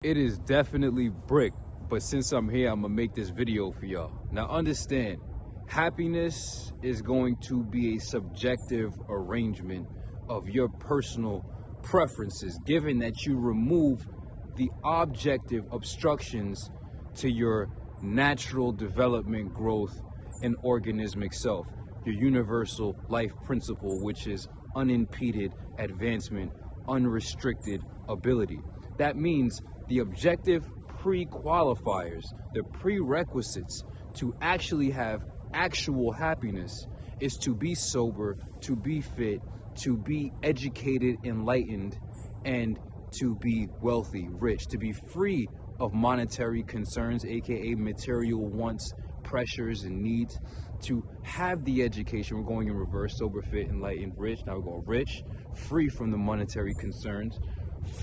It is definitely brick, but since I'm here, I'm gonna make this video for y'all. Now understand, happiness is going to be a subjective arrangement of your personal preferences, given that you remove the objective obstructions to your natural development, growth, and organismic self, your universal life principle, which is unimpeded advancement, unrestricted ability. That means the objective pre-qualifiers, the prerequisites to actually have actual happiness is to be sober, to be fit, to be educated, enlightened, and to be wealthy, rich, to be free of monetary concerns, aka material wants, pressures, and needs, to have the education. We're going in reverse: sober, fit, enlightened, rich. Now we're going rich, free from the monetary concerns,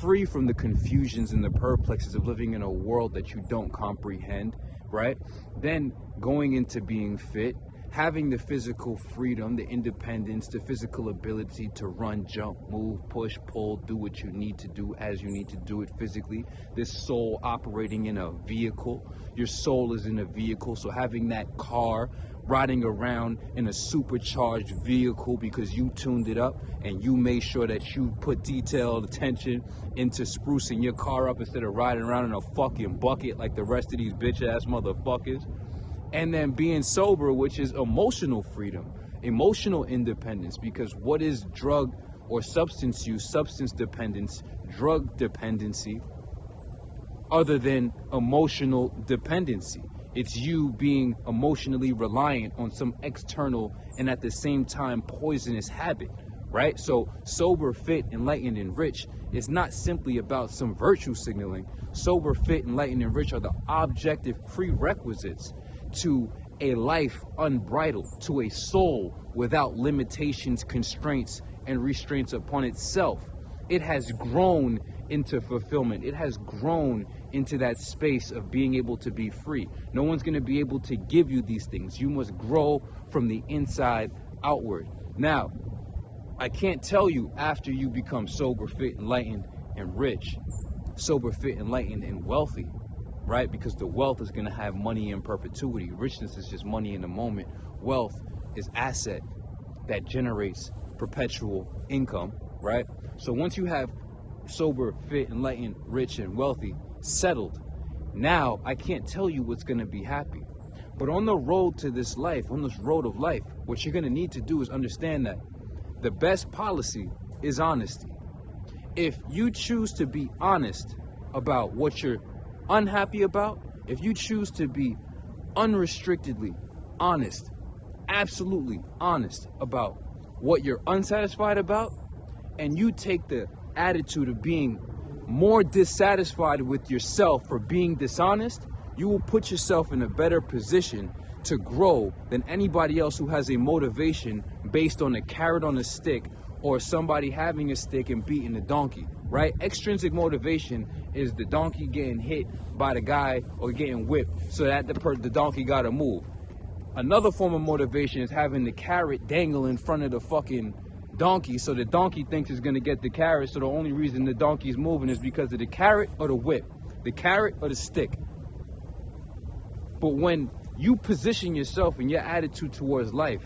free from the confusions and the perplexes of living in a world that you don't comprehend, right? Then going into being fit, having the physical freedom, the independence, the physical ability to run, jump, move, push, pull, do what you need to do as you need to do it physically. This soul operating in a vehicle. Your soul is in a vehicle, so having that car riding around in a supercharged vehicle because you tuned it up and you made sure that you put detailed attention into sprucing your car up instead of riding around in a fucking bucket like the rest of these bitch ass motherfuckers. And then being sober, which is emotional freedom, emotional independence, because what is drug or substance use, substance dependence, drug dependency, other than emotional dependency? It's you being emotionally reliant on some external and at the same time poisonous habit, right? So sober, fit, enlightened, and rich is not simply about some virtue signaling. Sober, fit, enlightened, and rich are the objective prerequisites to a life unbridled, to a soul without limitations, constraints, and restraints upon itself. It has grown into fulfillment. It has grown into that space of being able to be free. No one's going to be able to give you these things. You must grow from the inside outward. Now, I can't tell you after you become sober, fit, enlightened, and rich, sober, fit, enlightened, and wealthy, right? Because the wealth is going to have money in perpetuity. Richness is just money in the moment. Wealth is asset that generates perpetual income, right? So once you have sober, fit, enlightened, rich, and wealthy settled, now I can't tell you what's going to be happy. But on the road to this life, on this road of life, what you're going to need to do is understand that the best policy is honesty. If you choose to be honest about what you're unhappy about, if you choose to be unrestrictedly honest, absolutely honest about what you're unsatisfied about, and you take the attitude of being more dissatisfied with yourself for being dishonest, you will put yourself in a better position to grow than anybody else who has a motivation based on a carrot on a stick or somebody having a stick and beating a donkey, right? Extrinsic motivation is the donkey getting hit by the guy or getting whipped so that the donkey gotta move. Another form of motivation is having the carrot dangle in front of the fucking donkey so the donkey thinks it's gonna get the carrot, so the only reason the donkey's moving is because of the carrot or the whip, the carrot or the stick. But when you position yourself and your attitude towards life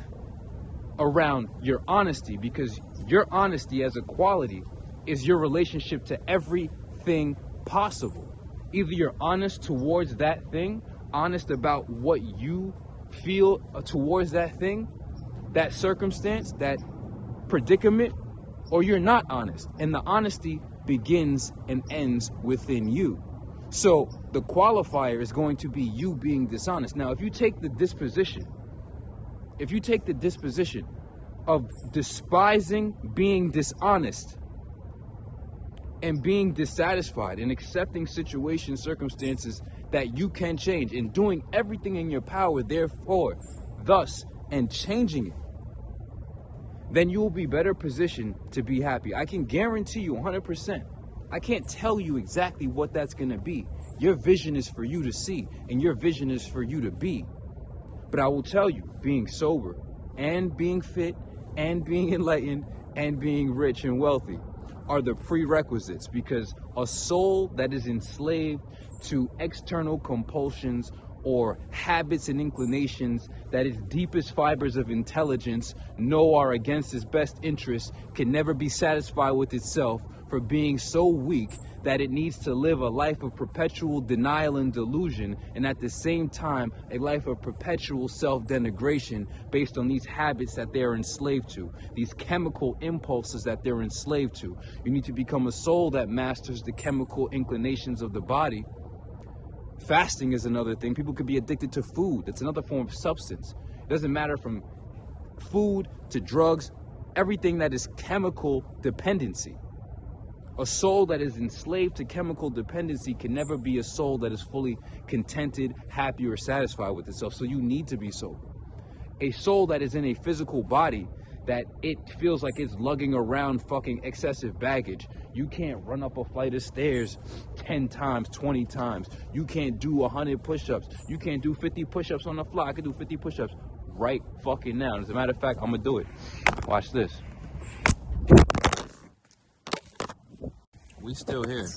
around your honesty, because your honesty as a quality is your relationship to everything possible. Either you're honest towards that thing, honest about what you feel towards that thing, that circumstance, that predicament, or you're not honest. And the honesty begins and ends within you. So the qualifier is going to be you being dishonest. Now, if you take the disposition of despising being dishonest and being dissatisfied and accepting situations, circumstances that you can change and doing everything in your power, therefore, thus, and changing it, then you will be better positioned to be happy. I can guarantee you 100%. I can't tell you exactly what that's going to be. Your vision is for you to see, and your vision is for you to be. But I will tell you, being sober and being fit and being enlightened and being rich and wealthy are the prerequisites, because a soul that is enslaved to external compulsions or habits and inclinations that its deepest fibers of intelligence know are against its best interest can never be satisfied with itself for being so weak that it needs to live a life of perpetual denial and delusion, and at the same time a life of perpetual self-denigration based on these habits that they are enslaved to, these chemical impulses that they're enslaved to. You need to become a soul that masters the chemical inclinations of the body. Fasting is another thing. People could be addicted to food. That's another form of substance. It doesn't matter, from food to drugs, everything that is chemical dependency. A soul that is enslaved to chemical dependency can never be a soul that is fully contented, happy, or satisfied with itself. So you need to be sober. A soul that is in a physical body that it feels like it's lugging around fucking excessive baggage. You can't run up a flight of stairs 10 times, 20 times. You can't do 100 push-ups. You can't do 50 push-ups on the fly. I can do 50 push-ups right fucking now. As a matter of fact, I'm gonna do it. Watch this. We still here.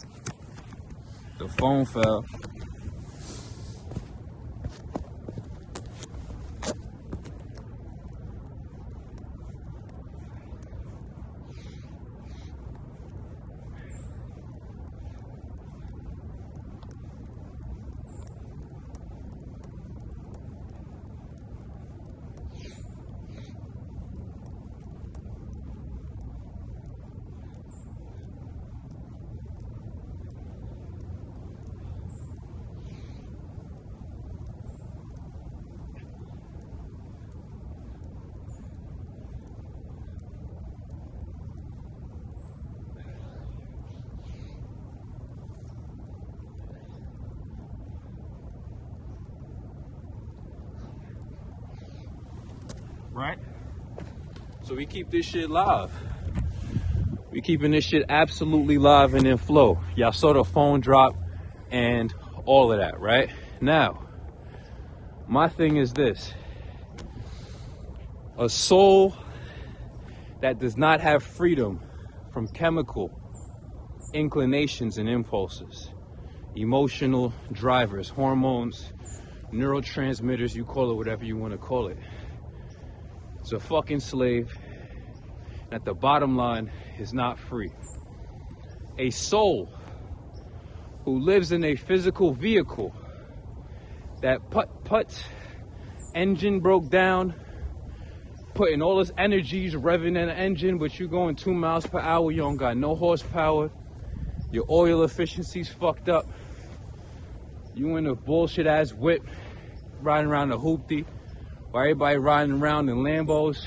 The phone fell. Right? So we keep this shit live. We keeping this shit absolutely live and in flow. Y'all saw the phone drop and all of that, right? Now, my thing is this. A soul that does not have freedom from chemical inclinations and impulses, emotional drivers, hormones, neurotransmitters, you call it whatever you want to call it, it's a fucking slave. At the bottom line, is not free. A soul who lives in a physical vehicle that put engine broke down, putting all this energies revving in an engine, but you going 2 miles per hour, you don't got no horsepower, your oil efficiency's fucked up, you in a bullshit ass whip riding around the hoopty, while everybody riding around in Lambos,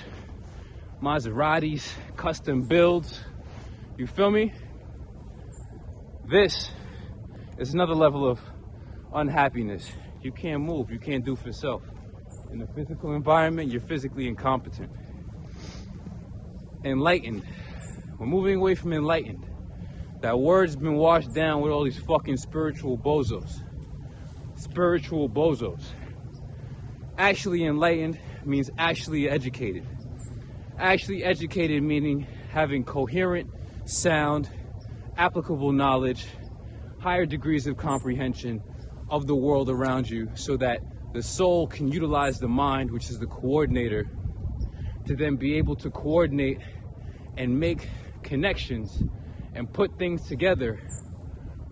Maseratis, custom builds. You feel me? This is another level of unhappiness. You can't move, you can't do for self. In the physical environment, you're physically incompetent. Enlightened. We're moving away from enlightened. That word's been washed down with all these fucking spiritual bozos. Spiritual bozos. Actually enlightened means actually educated. Actually educated meaning having coherent, sound, applicable knowledge, higher degrees of comprehension of the world around you, so that the soul can utilize the mind, which is the coordinator, to then be able to coordinate and make connections and put things together,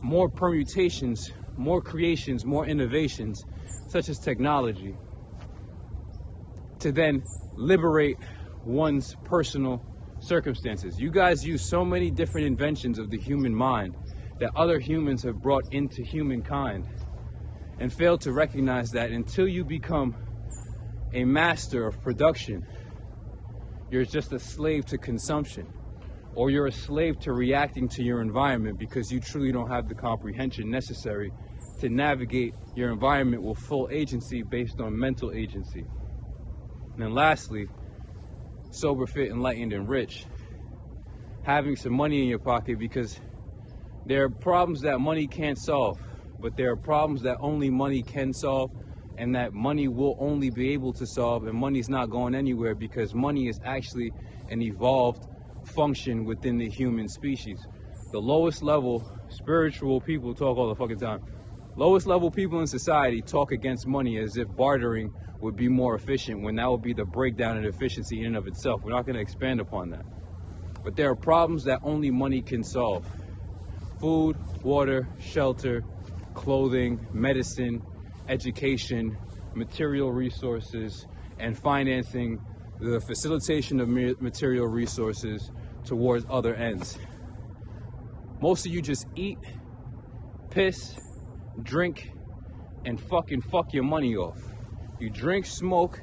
more permutations, more creations, more innovations, such as technology, to then liberate one's personal circumstances. You guys use so many different inventions of the human mind that other humans have brought into humankind, and fail to recognize that until you become a master of production, you're just a slave to consumption, or you're a slave to reacting to your environment because you truly don't have the comprehension necessary to navigate your environment with full agency based on mental agency. And then lastly, sober, fit, enlightened, and rich. Having some money in your pocket, because there are problems that money can't solve, but there are problems that only money can solve, and that money will only be able to solve, and money's not going anywhere because money is actually an evolved function within the human species. The lowest level spiritual people talk all the fucking time. Lowest level people in society talk against money as if bartering would be more efficient, when that would be the breakdown in efficiency in and of itself. We're not going to expand upon that. But there are problems that only money can solve. Food, water, shelter, clothing, medicine, education, material resources, and financing the facilitation of material resources towards other ends. Most of you just eat, piss, drink, and fucking fuck your money off. You drink, smoke,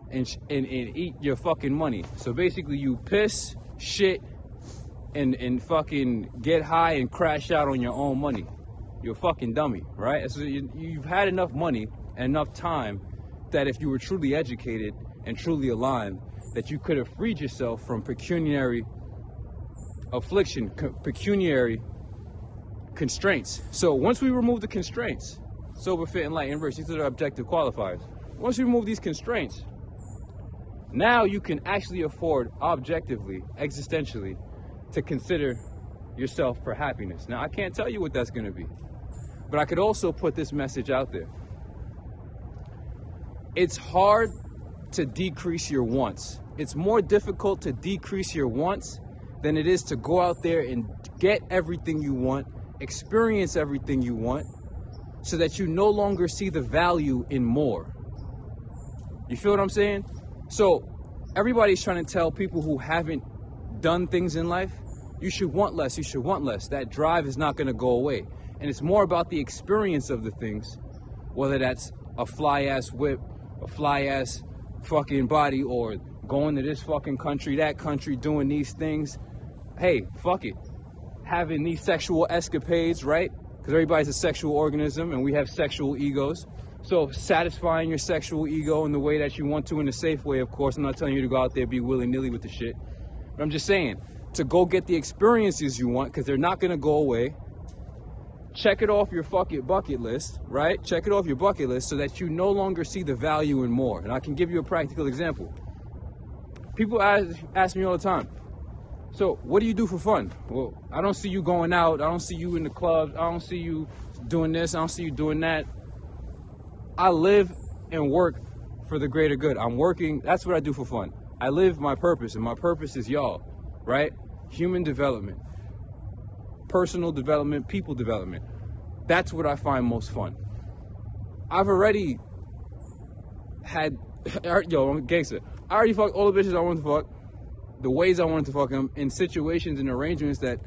and eat your fucking money. So basically you piss, shit, and fucking get high and crash out on your own money. You're a fucking dummy, right? So you've had enough money and enough time that if you were truly educated and truly aligned, that you could have freed yourself from pecuniary affliction, pecuniary constraints. So once we remove the constraints, sober, fit, enlightened, rich, these are the objective qualifiers. Once we remove these constraints, now you can actually afford objectively, existentially, to consider yourself for happiness. Now, I can't tell you what that's going to be, but I could also put this message out there. It's hard to decrease your wants. It's more difficult to decrease your wants than it is to go out there and get everything you want, experience everything you want, so that you no longer see the value in more. You feel what I'm saying? So everybody's trying to tell people who haven't done things in life, you should want less, you should want less. That drive is not going to go away. And it's more about the experience of the things, whether that's a fly-ass whip, a fly-ass fucking body, or going to this fucking country, that country, doing these things. Hey, fuck it. Having these sexual escapades, right? Because everybody's a sexual organism and we have sexual egos. So satisfying your sexual ego in the way that you want to, in a safe way, of course. I'm not telling you to go out there and be willy-nilly with the shit. But I'm just saying, to go get the experiences you want, because they're not going to go away. Check it off your fucking bucket list, right? Check it off your bucket list so that you no longer see the value in more. And I can give you a practical example. People ask me all the time, so what do you do for fun? Well, I don't see you going out. I don't see you in the clubs. I don't see you doing this. I don't see you doing that. I live and work for the greater good. I'm working. That's what I do for fun. I live my purpose, and my purpose is y'all, right? Human development, personal development, people development. That's what I find most fun. I've already had, yo, I'm a gangster. I already fucked all the bitches I wanted to fuck, the ways I wanted to fuck them, in situations and arrangements that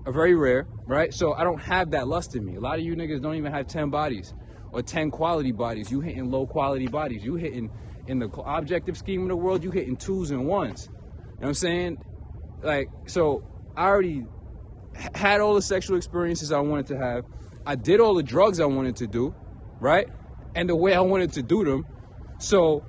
are very rare, right? So I don't have that lust in me. A lot of you niggas don't even have 10 bodies or 10 quality bodies. You hitting low quality bodies. You hitting, in the objective scheme of the world, you hitting 2s and 1s. You know what I'm saying? Like, so I already had all the sexual experiences I wanted to have. I did all the drugs I wanted to do, right? And the way I wanted to do them. So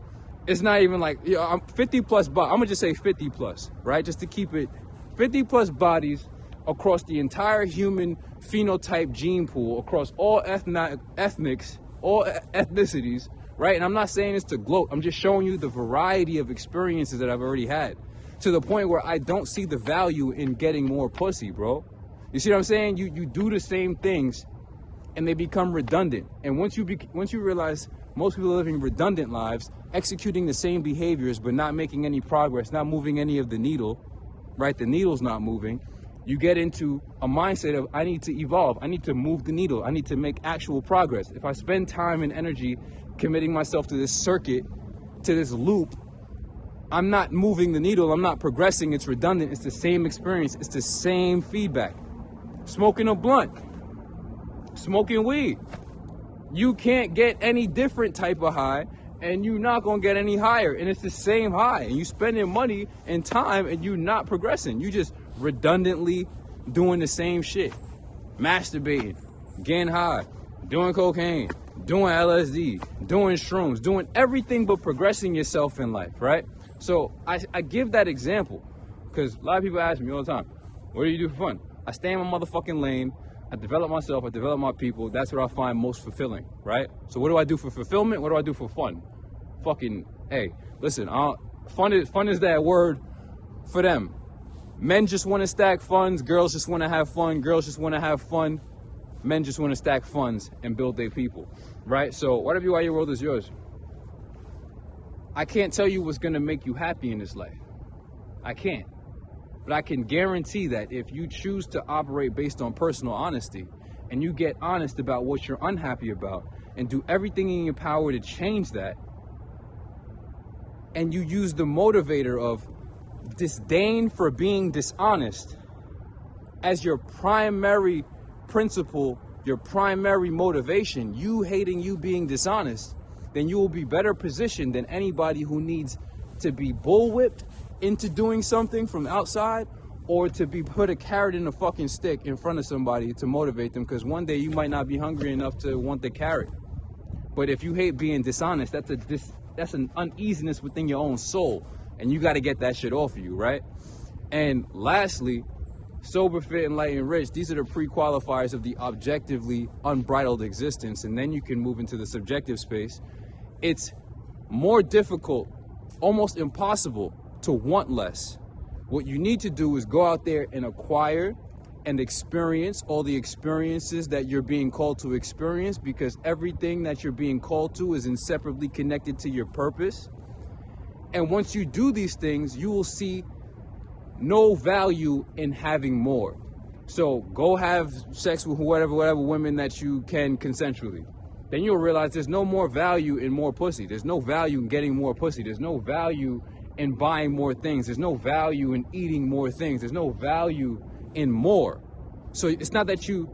it's not even like, you know, I'm 50 plus, I'm gonna just say 50 plus, right? Just to keep it 50 plus bodies across the entire human phenotype gene pool, across all ethnics, all ethnicities, right? And I'm not saying this to gloat. I'm just showing you the variety of experiences that I've already had, to the point where I don't see the value in getting more pussy, bro. You see what I'm saying? You do the same things and they become redundant. And once you realize most people are living redundant lives, executing the same behaviors but not making any progress, not moving any of the needle, right? The needle's not moving. You get into a mindset of, I need to evolve. I need to move the needle. I need to make actual progress. If I spend time and energy committing myself to this circuit, to this loop, I'm not moving the needle. I'm not progressing. It's redundant. It's the same experience. It's the same feedback. Smoking a blunt, smoking weed. You can't get any different type of high, and you're not going to get any higher. And it's the same high. And you spending money and time, and you're not progressing. You just redundantly doing the same shit. Masturbating, getting high, doing cocaine, doing LSD, doing shrooms, doing everything but progressing yourself in life, right? So I give that example because a lot of people ask me all the time, what do you do for fun? I stay in my motherfucking lane. I develop myself. I develop my people. That's what I find most fulfilling, right? So what do I do for fulfillment? What do I do for fun? Fucking, hey, listen, fun is that word for them. Men just want to stack funds. Girls just want to have fun. Girls just want to have fun. Men just want to stack funds and build their people, right? So whatever you are, your world is yours. I can't tell you what's going to make you happy in this life. I can't. But I can guarantee that if you choose to operate based on personal honesty and you get honest about what you're unhappy about and do everything in your power to change that, and you use the motivator of disdain for being dishonest as your primary principle, your primary motivation, you hating you being dishonest, then you will be better positioned than anybody who needs to be bullwhipped into doing something from outside, or to be put a carrot in a fucking stick in front of somebody to motivate them, because one day you might not be hungry enough to want the carrot. But if you hate being dishonest, that's an uneasiness within your own soul, and you got to get that shit off of you, right? And lastly, sober, fit, enlightened, rich, these are the pre-qualifiers of the objectively unbridled existence, and then you can move into the subjective space. It's more difficult, almost impossible, to want less. What you need to do is go out there and acquire and experience all the experiences that you're being called to experience, because everything that you're being called to is inseparably connected to your purpose. And once you do these things, you will see no value in having more. So go have sex with whatever women that you can consensually. Then you'll realize there's no more value in more pussy. There's no value in getting more pussy. There's no value in buying more things. There's no value in eating more things. There's no value in more. So it's not that you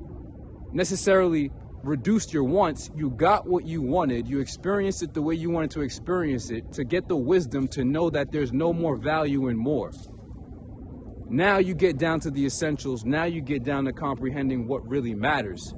necessarily reduced your wants. You got what you wanted. You experienced it the way you wanted to experience it, to get the wisdom to know that there's no more value in more. Now you get down to the essentials. Now you get down to comprehending what really matters.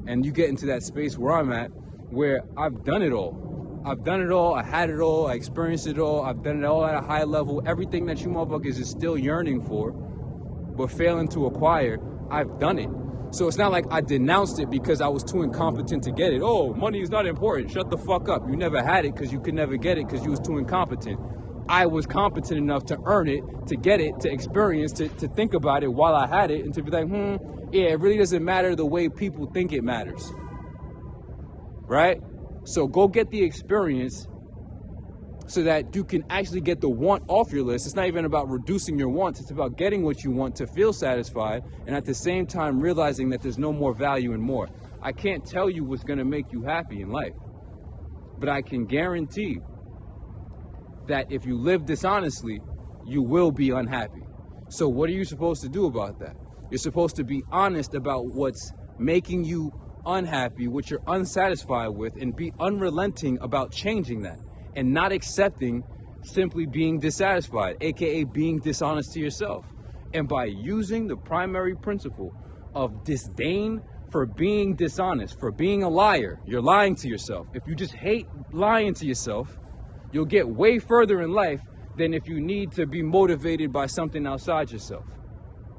And you get into that space where I'm at, where I've done it all. I've done it all. I had it all. I experienced it all. I've done it all at a high level. Everything that you motherfuckers is still yearning for, but failing to acquire, I've done it. So it's not like I denounced it because I was too incompetent to get it. Oh, money is not important. Shut the fuck up. You never had it because you could never get it because you was too incompetent. I was competent enough to earn it, to get it, to experience, to think about it while I had it, and to be like, yeah, it really doesn't matter the way people think it matters. Right? So go get the experience so that you can actually get the want off your list. It's not even about reducing your wants. It's about getting what you want to feel satisfied, and at the same time realizing that there's no more value in more. I can't tell you what's going to make you happy in life, but I can guarantee that if you live dishonestly, you will be unhappy. So what are you supposed to do about that? You're supposed to be honest about what's making you unhappy, what you're unsatisfied with, and be unrelenting about changing that, and not accepting simply being dissatisfied, aka being dishonest to yourself. And by using the primary principle of disdain for being dishonest, for being a liar, you're lying to yourself. If you just hate lying to yourself, you'll get way further in life than if you need to be motivated by something outside yourself.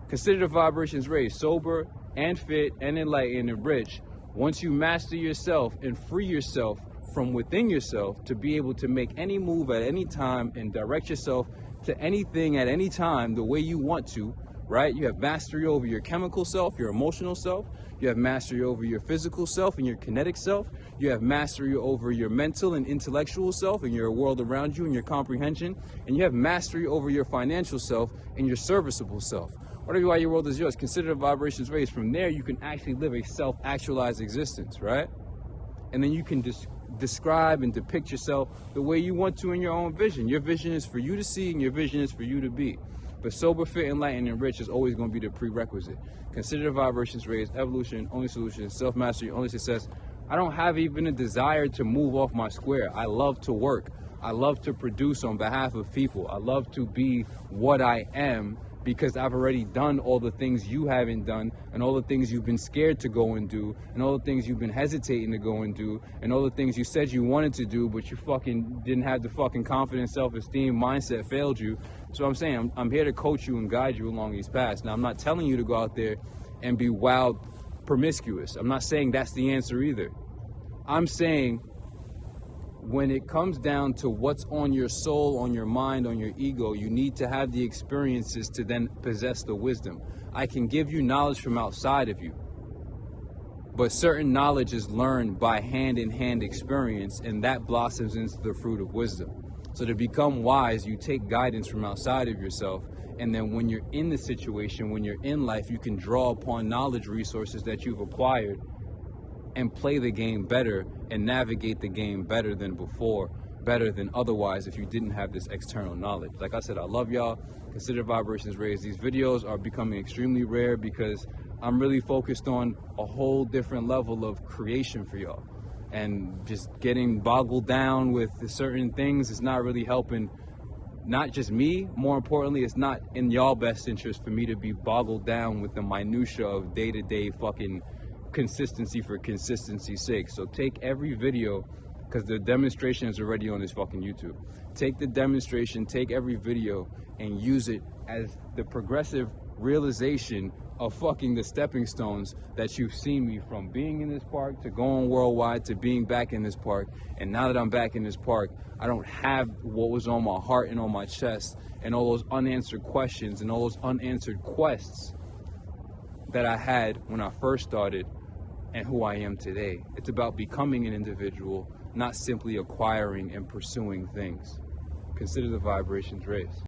Consider the vibrations raised, sober and fit and enlightened and rich. Once you master yourself and free yourself from within yourself to be able to make any move at any time and direct yourself to anything at any time the way you want to, right? You have mastery over your chemical self, your emotional self. You have mastery over your physical self and your kinetic self. You have mastery over your mental and intellectual self and your world around you and your comprehension. And you have mastery over your financial self and your serviceable self. Whatever you are, your world is yours. Consider the vibrations raised. From there, you can actually live a self-actualized existence, right? And then you can describe and depict yourself the way you want to in your own vision. Your vision is for you to see, and your vision is for you to be. But sober, fit, enlightened, and rich is always going to be the prerequisite. Consider the vibrations raised. Evolution, only solution. Self-mastery, only success. I don't have even a desire to move off my square. I love to work. I love to produce on behalf of people. I love to be what I am, because I've already done all the things you haven't done, and all the things you've been scared to go and do, and all the things you've been hesitating to go and do, and all the things you said you wanted to do, but you fucking didn't have the fucking confidence, self-esteem, mindset failed you. So I'm saying, I'm here to coach you and guide you along these paths. Now, I'm not telling you to go out there and be wild promiscuous. I'm not saying that's the answer either. I'm saying when it comes down to what's on your soul, on your mind, on your ego, you need to have the experiences to then possess the wisdom. I can give you knowledge from outside of you, but certain knowledge is learned by hand-in-hand experience, and that blossoms into the fruit of wisdom. So to become wise, you take guidance from outside of yourself, and then when you're in the situation, when you're in life, you can draw upon knowledge resources that you've acquired and play the game better and navigate the game better than before, better than otherwise if you didn't have this external knowledge. Like I said, I love y'all. Consider vibrations raised. These videos are becoming extremely rare because I'm really focused on a whole different level of creation for y'all. And just getting boggled down with certain things is not really helping, not just me. More importantly, it's not in y'all best interest for me to be boggled down with the minutia of day-to-day fucking consistency for consistency's sake. So take every video, because the demonstration is already on this fucking YouTube. Take the demonstration, take every video, and use it as the progressive realization of fucking the stepping stones that you've seen me from being in this park to going worldwide to being back in this park. And now that I'm back in this park, I don't have what was on my heart and on my chest and all those unanswered questions and all those unanswered quests that I had when I first started and who I am today. It's about becoming an individual, not simply acquiring and pursuing things. Consider the vibrations raised.